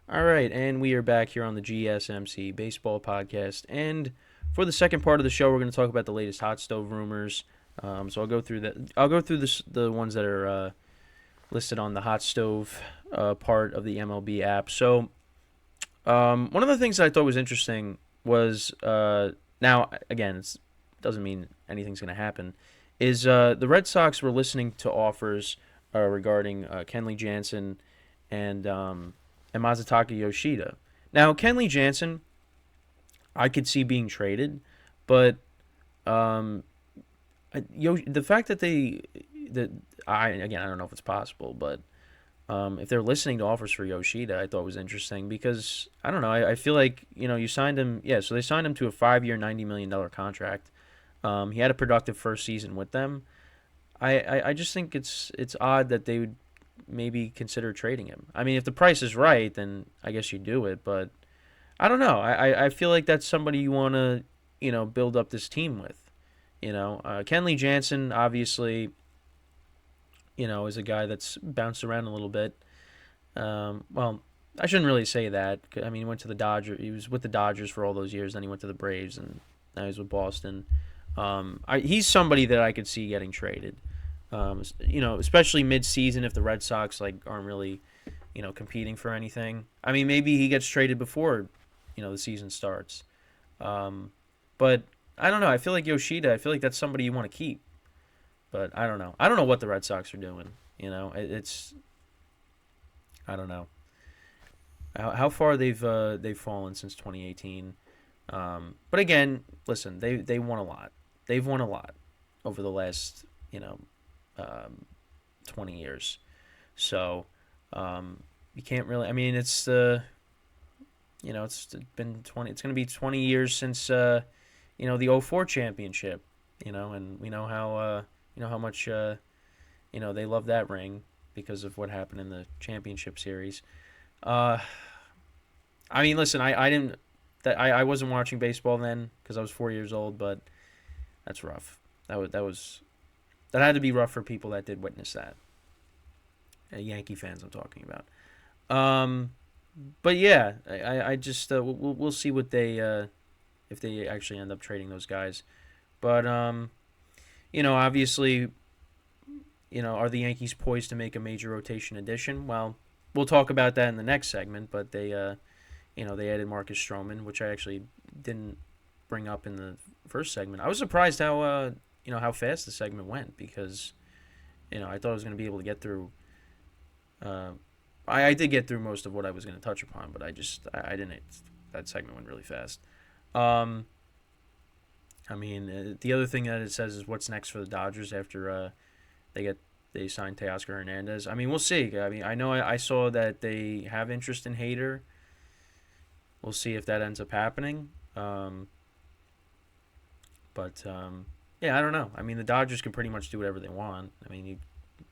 All right, and we are back here on the GSMC Baseball Podcast. And for the second part of the show, we're going to talk about the latest hot stove rumors. So I'll go through that. I'll go through the ones that are listed on the hot stove part of the MLB app. So one of the things that I thought was interesting was now again it doesn't mean anything's going to happen. Is the Red Sox were listening to offers regarding Kenley Jansen and Masataka Yoshida. Now, Kenley Jansen, I could see being traded, but um, the fact that I don't know if it's possible, but if they're listening to offers for Yoshida, I thought was interesting because I don't know. I feel like you signed him. Yeah, so they signed him to a 5-year, $90 million contract. He had a productive first season with them. I just think it's odd that they would maybe consider trading him. I mean, if the price is right, then I guess you do it. But I don't know. I feel like that's somebody you want to build up this team with. Kenley Jansen obviously is a guy that's bounced around a little bit. Well, I shouldn't really say that. I mean, he went to the Dodgers. He was with the Dodgers for all those years. Then he went to the Braves, and now he's with Boston. He's somebody that I could see getting traded. Especially mid-season if the Red Sox aren't really, competing for anything. I mean, maybe he gets traded before, the season starts. But I don't know. I feel like Yoshida. I feel like that's somebody you want to keep. But I don't know. I don't know what the Red Sox are doing. It's I don't know how far they've fallen since 2018. But again, listen, they won a lot. They've won a lot over the last um, 20 years. So you can't really. I mean, it's been 20. It's going to be 20 years since the '04 championship. And we know how much they love that ring because of what happened in the championship series. Uh, I mean, listen, I didn't I wasn't watching baseball then because I was 4 years old, but that's rough. That had to be rough for people that did witness that. Yankee fans, I'm talking about. Um, but yeah, I just we'll see what they if they actually end up trading those guys. But obviously, are the Yankees poised to make a major rotation addition? Well, we'll talk about that in the next segment. But they added Marcus Stroman, which I actually didn't bring up in the first segment. I was surprised how fast the segment went because I thought I was going to be able to get through. I did get through most of what I was going to touch upon, but I didn't. That segment went really fast. Um, I mean, the other thing that it says is what's next for the Dodgers after they signed Teoscar Hernandez. I mean, we'll see. I mean, I know I saw that they have interest in Hader. We'll see if that ends up happening. But yeah, I don't know. I mean, the Dodgers can pretty much do whatever they want. I mean,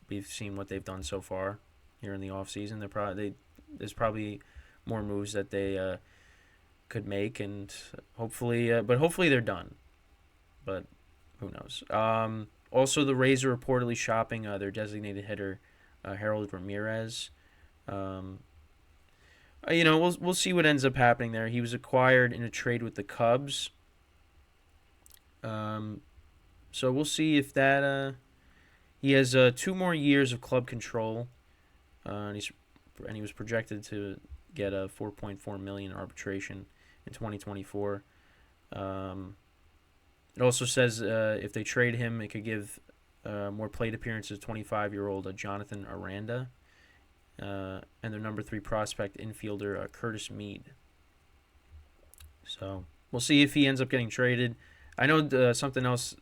we've seen what they've done so far here in the offseason. There's probably more moves that they could make, and hopefully they're done. But who knows? Also, the Rays are reportedly shopping their designated hitter, Harold Ramirez. Um, we'll see what ends up happening there. He was acquired in a trade with the Cubs. Um, so we'll see if that. He has 2 more years of club control, and he was projected to get a 4.4 million arbitration in 2024. Um, it also says if they trade him, it could give more plate appearances to 25-year-old Jonathan Aranda and their number 3 prospect infielder Curtis Mead. So we'll see if he ends up getting traded. I know something else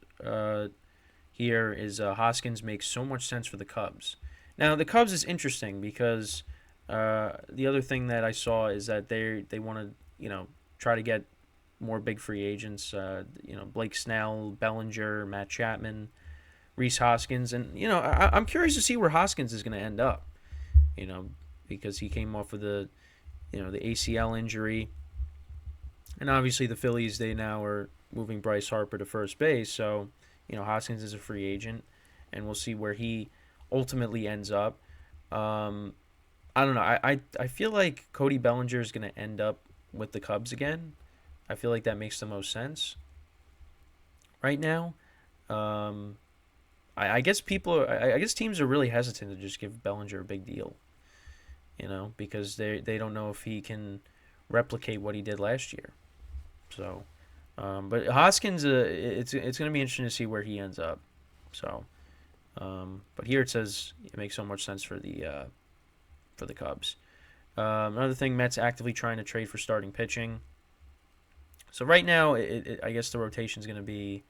here is Hoskins makes so much sense for the Cubs. Now the Cubs is interesting because the other thing that I saw is that they want to try to get more big free agents. Blake Snell, Bellinger, Matt Chapman, Reese Hoskins, and I'm curious to see where Hoskins is going to end up. Because he came off of the ACL injury, and obviously the Phillies they now are moving Bryce Harper to first base, so Hoskins is a free agent, and we'll see where he ultimately ends up. I don't know. I feel like Cody Bellinger is going to end up with the Cubs again. I feel like that makes the most sense right now. Um, I guess I guess teams are really hesitant to just give Bellinger a big deal, because they don't know if he can replicate what he did last year. So, but Hoskins, it's going to be interesting to see where he ends up. So, but here it says it makes so much sense for the Cubs. Another thing, Mets actively trying to trade for starting pitching. So right now, I guess the rotation is going to be.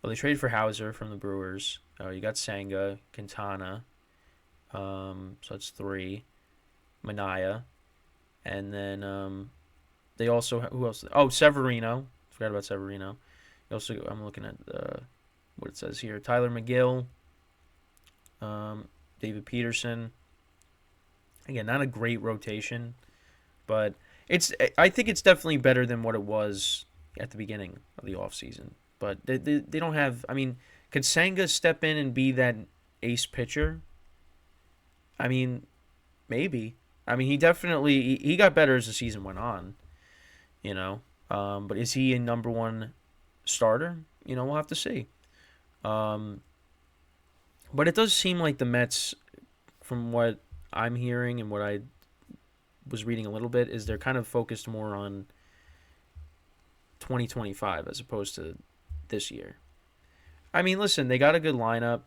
Well, they traded for Hauser from the Brewers. You got Senga, Quintana. So that's three. Manaya, and then they also who else? Oh, Severino. Forgot about Severino. Also, I'm looking at what it says here. Tyler McGill, David Peterson. Again, not a great rotation, but I think it's definitely better than what it was at the beginning of the offseason. But they don't have. I mean, could Senga step in and be that ace pitcher? I mean, maybe. I mean, he definitely he got better as the season went on. You know, but is he a number one starter? We'll have to see. Um, but it does seem like the Mets, from what I'm hearing and what I was reading a little bit, is they're kind of focused more on 2025 as opposed to this year. I mean, listen, they got a good lineup,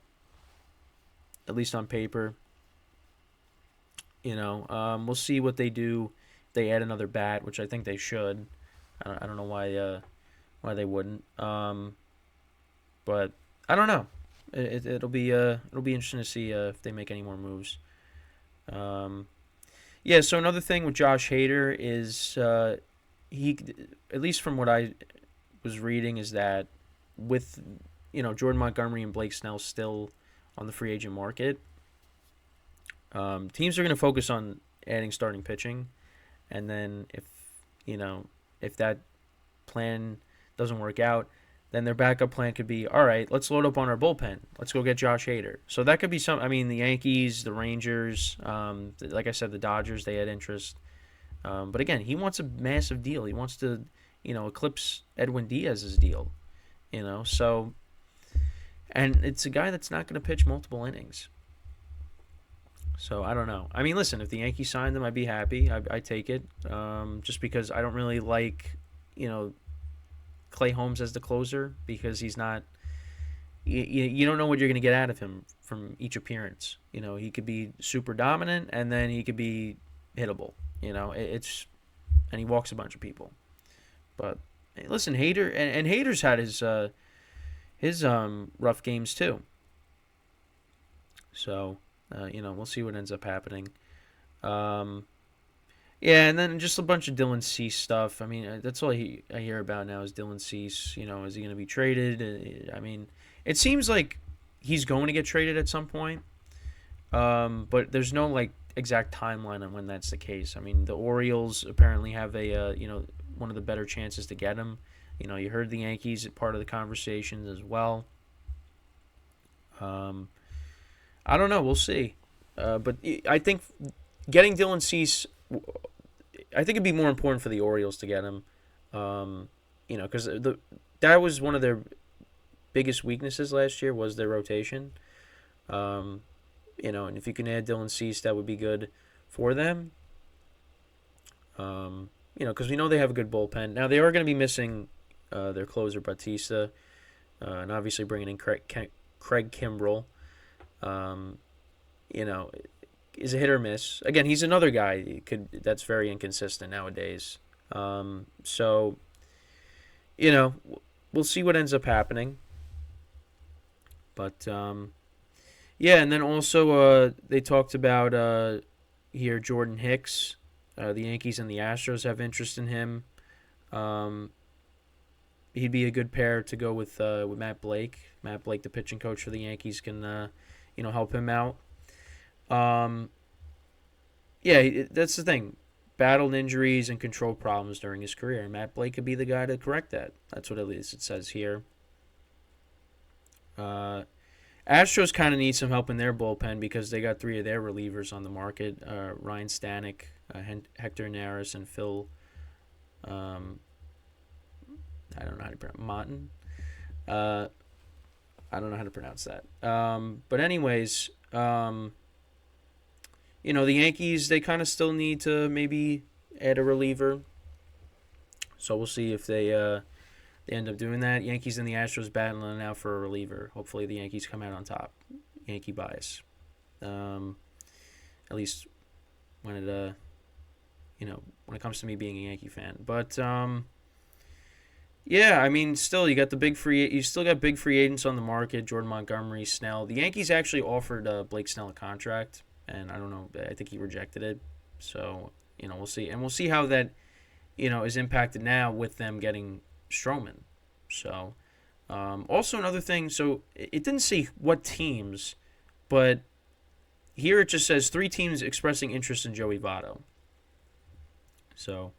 at least on paper. We'll see what they do. They add another bat, which I think they should. I don't know why they wouldn't. But I don't know. It'll be interesting to see if they make any more moves. Yeah. So another thing with Josh Hader is he, at least from what I was reading, is that with Jordan Montgomery and Blake Snell still on the free agent market, teams are going to focus on adding starting pitching, and then if that plan doesn't work out, then their backup plan could be, all right, let's load up on our bullpen. Let's go get Josh Hader. So that could be some. I mean, the Yankees, the Rangers, like I said, the Dodgers, they had interest. But again, he wants a massive deal. He wants to, eclipse Edwin Diaz's deal. So, and it's a guy that's not going to pitch multiple innings. So I don't know. I mean, listen, if the Yankees signed them, I'd be happy. I take it. Just because I don't really like, Clay Holmes as the closer, because he's not. You don't know what you're going to get out of him from each appearance. He could be super dominant, and then he could be hittable. It's and he walks a bunch of people. But hey, listen, Hader and Hader's had his rough games too. So we'll see what ends up happening. Yeah, and then just a bunch of Dylan Cease stuff. I mean, that's all I hear about now is Dylan Cease. Is he going to be traded? I mean, it seems like he's going to get traded at some point, but there's no exact timeline on when that's the case. I mean, the Orioles apparently have a one of the better chances to get him. You heard the Yankees part of the conversations as well. I don't know. We'll see. But I think getting Dylan Cease, I think it'd be more important for the Orioles to get him. Because that was one of their biggest weaknesses last year was their rotation. And if you can add Dylan Cease, that would be good for them. Because we know they have a good bullpen. Now, they are going to be missing their closer, Bautista, and obviously bringing in Craig Kimbrell. Is a hit or miss. Again, he's another guy that's very inconsistent nowadays. So, we'll see what ends up happening. But, yeah, and then also they talked about here Jordan Hicks. The Yankees and the Astros have interest in him. He'd be a good pair to go with Matt Blake. Matt Blake, the pitching coach for the Yankees, can help him out. Yeah, that's the thing. Battled injuries and control problems during his career. Matt Blake could be the guy to correct that. That's what at least it says here. Astros kind of need some help in their bullpen because they got three of their relievers on the market: Ryan Stanek, Hector Neris, and Phil. I don't know how to pronounce Martin. I don't know how to pronounce that. But anyways, the Yankees, they kind of still need to maybe add a reliever. So we'll see if they end up doing that. Yankees and the Astros battling now for a reliever. Hopefully the Yankees come out on top. Yankee bias. At least when it when it comes to me being a Yankee fan. But yeah, I mean, still you still got big free agents on the market. Jordan Montgomery, Snell. The Yankees actually offered Blake Snell a contract, and I don't know. I think he rejected it. So we'll see, and we'll see how that is impacted now with them getting Stroman. So also another thing. So it didn't say what teams, but here it just says 3 teams expressing interest in Joey Votto. So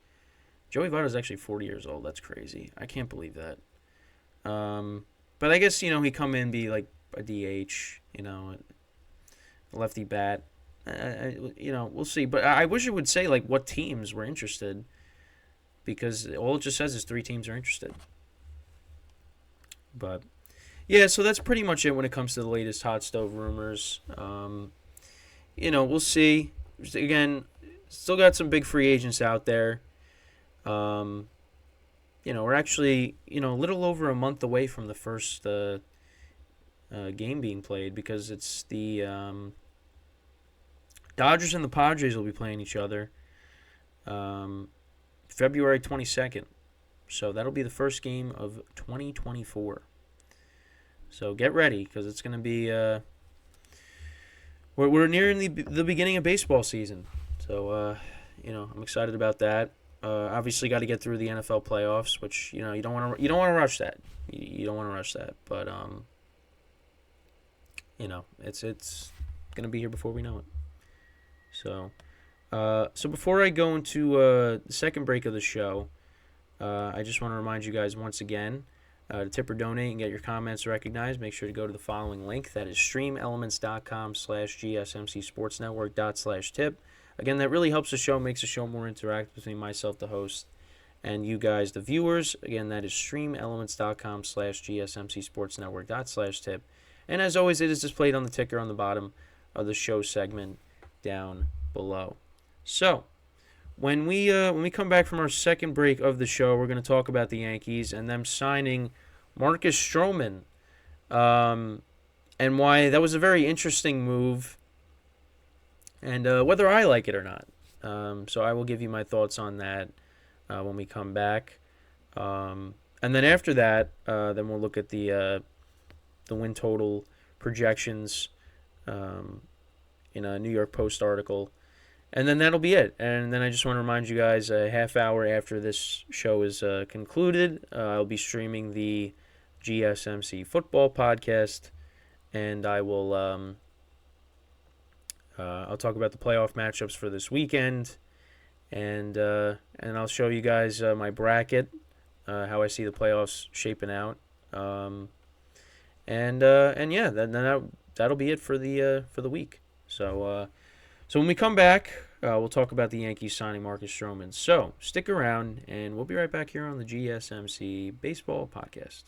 Joey Votto is actually 40 years old. That's crazy. I can't believe that. But I guess, he come in, be like a DH, a lefty bat. We'll see. But I wish it would say, like, what teams were interested, because all it just says is 3 teams are interested. But, yeah, so that's pretty much it when it comes to the latest hot stove rumors. We'll see. Again, still got some big free agents out there. We're actually, a little over a month away from the first game being played, because it's the Dodgers and the Padres will be playing each other February 22nd. So that'll be the first game of 2024. So get ready, because it's going to be we're nearing the beginning of baseball season. So I'm excited about that. Obviously, got to get through the NFL playoffs, which you don't want to rush that. You don't want to rush that, but it's gonna be here before we know it. So before I go into the second break of the show, I just want to remind you guys once again to tip or donate and get your comments recognized. Make sure to go to the following link. That is streamelements.com/gsmcsportsnetwork./tip. Again, that really helps the show, makes the show more interactive between myself, the host, and you guys, the viewers. Again, that is streamelements.com/gsmcsportsnetwork./tip. And as always, it is displayed on the ticker on the bottom of the show segment down below. So, when we come back from our second break of the show, we're going to talk about the Yankees and them signing Marcus Stroman, and why that was a very interesting move, and whether I like it or not. So I will give you my thoughts on that when we come back. And then after that, then we'll look at the win total projections in a New York Post article. And then that'll be it. And then I just want to remind you guys, a half hour after this show is concluded, I'll be streaming the GSMC football podcast, and I will I'll talk about the playoff matchups for this weekend, and I'll show you guys my bracket, how I see the playoffs shaping out, and yeah, that'll be it for the week. So when we come back, we'll talk about the Yankees signing Marcus Stroman. So stick around, and we'll be right back here on the GSMC Baseball Podcast.